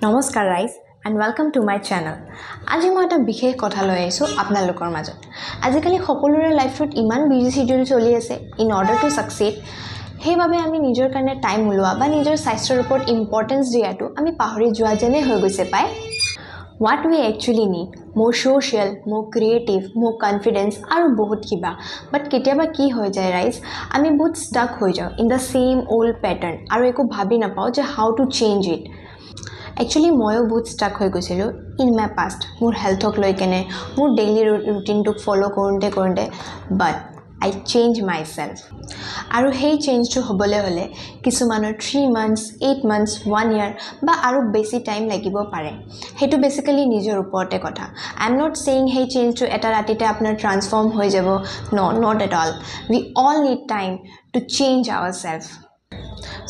নমস্কাৰ ৰাইজ and welcome to my channel. আজি মই এটা বিশেষ কথা লৈ আহিছোঁ আপোনালোকৰ মাজত। আজিকালি সকলোৰে লাইফত ইমান বিজি শিডিউল চলি আছে। ইন অৰ্ডাৰ টু ছাকচিড, সেইবাবে আমি নিজৰ কাৰণে টাইম ওলোৱা বা নিজৰ স্বাস্থ্যৰ ওপৰত ইম্পৰ্টেঞ্চ দিয়াটো আমি পাহৰি যোৱা যেনে হৈ গৈছে পায়। What we actually need, more social, more creative, more confidence আৰু বহুত কিবা। বাট কেতিয়াবা কি হৈ যায় ৰাইজ, আমি বহুত ষ্টাক হৈ যাওঁ in the same old pattern আৰু একো ভাবি নাপাওঁ যে how to change it. Actually ময়ো বহুত ষ্টাক হৈ গৈছিলোঁ ইন মাই পাষ্ট, মোৰ হেল্থক লৈ কেনে, মোৰ ডেইলি ৰুটিনটোক ফ'ল' কৰোঁতে বাট আই চেঞ্জ মাই চেল্ফ। আৰু সেই চেঞ্জটো হ'বলৈ হ'লে কিছুমানৰ 3 months, 8 months, 1 year বা আৰু বেছি টাইম লাগিব পাৰে। সেইটো বেচিকেলি নিজৰ ওপৰতে কথা। আই এম নট ছেইং সেই চেঞ্জটো এটা ৰাতিতে আপোনাৰ ট্ৰান্সফৰ্ম হৈ যাব, not at all. We all need time to change our self.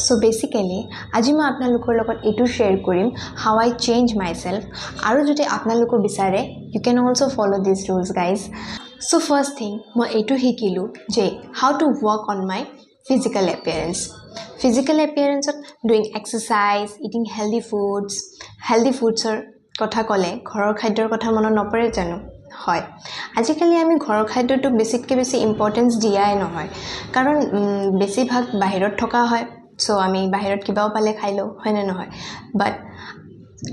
So' basically আজি মই আপোনালোকৰ লগত এইটো শ্বেয়াৰ কৰিম হাউ আই চেঞ্জ মাই চেল্ফ। আৰু যদি আপোনালোকো বিচাৰে you can also' follow' these rules guys. So' first thing মই এইটো শিকিলোঁ যে how to work on my physical appearance. Physical এপিয়াৰেঞ্চত ডুইং এক্সাৰচাইজ, ইটিং হেল্ডি ফুডছৰ কথা ক'লে ঘৰৰ খাদ্যৰ কথা মনত নপৰে জানো? হয়, আজিকালি আমি ঘৰৰ খাদ্যটোক বেছিতকৈ বেছি ইম্পৰ্টেঞ্চ দিয়াই নহয়, কাৰণ বেছিভাগ বাহিৰত থকা হয়। চ' আমি বাহিৰত কিবাও পালে খাই লওঁ, হয়নে নহয়? বাট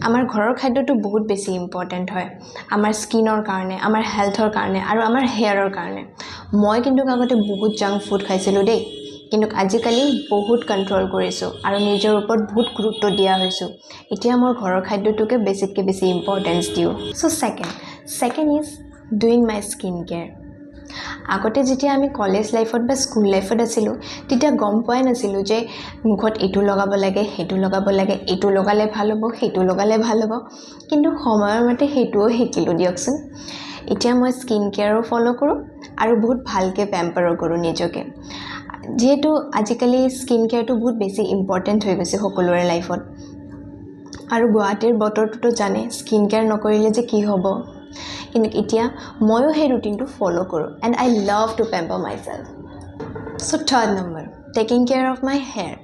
আমাৰ ঘৰৰ খাদ্যটো বহুত বেছি ইম্পৰ্টেণ্ট হয় আমাৰ স্কিনৰ কাৰণে, আমাৰ হেল্থৰ কাৰণে আৰু আমাৰ হেয়াৰৰ কাৰণে। মই কিন্তু আগতে বহুত জাংক ফুড খাইছিলোঁ দেই, কিন্তু আজিকালি বহুত কণ্ট্ৰল কৰিছোঁ আৰু নিজৰ ওপৰত বহুত গুৰুত্ব দিয়া হৈছোঁ। এতিয়া মোৰ ঘৰৰ খাদ্যটোকে বেছিতকৈ বেছি ইম্পৰ্টেঞ্চ দিওঁ। So' second is doing my skin care. আগতে যেতিয়া আমি কলেজ লাইফত বা স্কুল লাইফত আছিলোঁ তেতিয়া গম পোৱাই নাছিলোঁ যে মুখত এইটো লগাব লাগে, সেইটো লগাব লাগে, এইটো লগালে ভাল হ'ব, সেইটো লগালে ভাল হ'ব। কিন্তু সময়ৰ মতে সেইটোও শিকিলোঁ দিয়কচোন। এতিয়া মই স্কিন কেয়াৰো ফ'ল' কৰোঁ আৰু বহুত ভালকৈ পেম্পাৰো কৰোঁ নিজকে, যিহেতু আজিকালি স্কিন কেয়াৰটো বহুত বেছি ইম্পৰ্টেণ্ট হৈ গৈছে সকলোৰে লাইফত। আৰু গুৱাহাটীৰ বতৰটোতো জানে, স্কিন কেয়াৰ নকৰিলে যে কি হ'ব। কিন্তু এতিয়া ময়ো সেই ৰুটিনটো ফ'ল' কৰোঁ and I love to pamper myself. So' third number, taking care of my hair.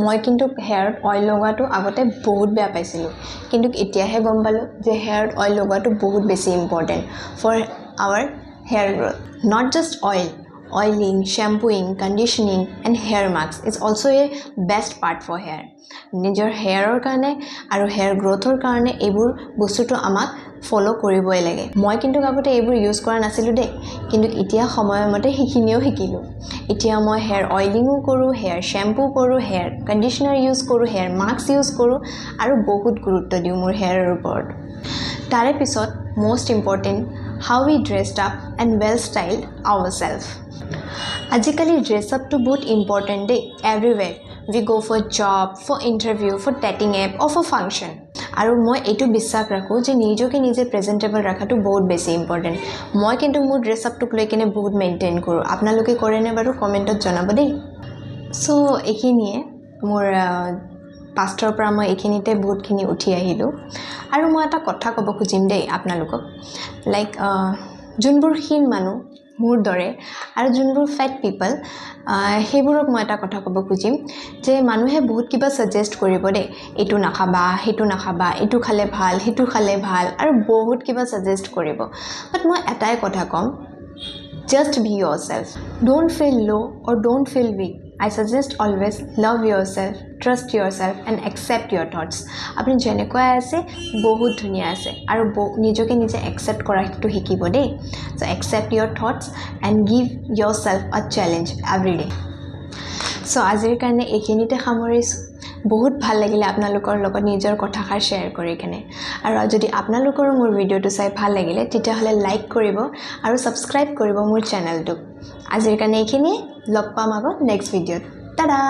মই কিন্তু হেয়াৰত অইল লগোৱাটো আগতে বহুত বেয়া পাইছিলোঁ, কিন্তু এতিয়াহে গম পালোঁ যে হেয়াৰত অইল লগোৱাটো বহুত বেছি important for our hair growth. Not just oiling, shampooing, conditioning and hair mask is also' a best part for hair. নিজৰ হেয়াৰৰ কাৰণে আৰু হেয়াৰ গ্ৰ'থৰ কাৰণে এইবোৰ বস্তুটো আমাক ফ'ল' কৰিবই লাগে। মই কিন্তু আগতে এইবোৰ ইউজ কৰা নাছিলোঁ দেই, কিন্তু এতিয়া সময়মতে সেইখিনিও শিকিলোঁ। এতিয়া মই হেয়াৰ অইলিঙো কৰোঁ, হেয়াৰ শ্বেম্পু কৰোঁ, হেয়াৰ কণ্ডিশ্যনাৰ ইউজ কৰোঁ, হেয়াৰ মাস্ক ইউজ কৰোঁ আৰু বহুত গুৰুত্ব দিওঁ মোৰ হেয়াৰৰ ওপৰত। তাৰে পিছত most important, how we dressed up and well styled our self. আজিকালি ড্ৰেছ আপটো বহুত ইম্পৰ্টেণ্ট দেই, everywhere. We go' for job, for interview, for dating app or for function. আৰু মই এইটো বিশ্বাস ৰাখোঁ যে নিজকে নিজে প্ৰেজেণ্টেবল ৰখাটো বহুত বেছি ইম্পৰ্টেণ্ট। মই কিন্তু মোৰ ড্ৰেছ আপটোক লৈ কিনে বহুত মেইনটেইন কৰোঁ। আপোনালোকে কৰেনে বাৰু? কমেণ্টত জনাব দেই। চ' এইখিনিয়ে মোৰ পাষ্টৰ পৰা মই এইখিনিতে বহুতখিনি উঠি আহিলোঁ। আৰু মই এটা কথা ক'ব খুজিম দেই আপোনালোকক, লাইক যোনবোৰ ক্ষীণ মানুহ মোৰ দৰে আৰু যোনবোৰ ফেট পিপল, সেইবোৰক মই এটা কথা ক'ব খুজিম যে মানুহে বহুত কিবা ছাজেষ্ট কৰিব দেই, এইটো নাখাবা, সেইটো নাখাবা, এইটো খালে ভাল, সেইটো খালে ভাল আৰু বহুত কিবা ছাজেষ্ট কৰিব। বাট মই এটাই কথা ক'ম, just be yourself. Don't feel low' or don't feel weak. I suggest always love yourself, trust yourself and accept your thoughts. আপুনি যেনেকৈ আছে বহুত ধুনীয়া আছে আৰু নিজকে নিজে একচেপ্ট কৰাটো শিকিব দেই। So accept your thoughts and give yourself a challenge every day. So আজিৰ কাৰণে এইখিনিতে সামৰিছোঁ। বহুত ভাল লাগিলে আপোনালোকৰ লগত নিজৰ কথাষাৰ শ্বেয়াৰ কৰি কেনে। আৰু যদি আপোনালোকৰো মোৰ ভিডিঅ'টো চাই ভাল লাগিলে তেতিয়াহ'লে লাইক কৰিব আৰু ছাবস্ক্ৰাইব কৰিব মোৰ চেনেলটোক। আজিৰ কাৰণে এইখিনিয়ে, লগ পাম আকৌ নেক্সট ভিডিঅ'ত। টাটা!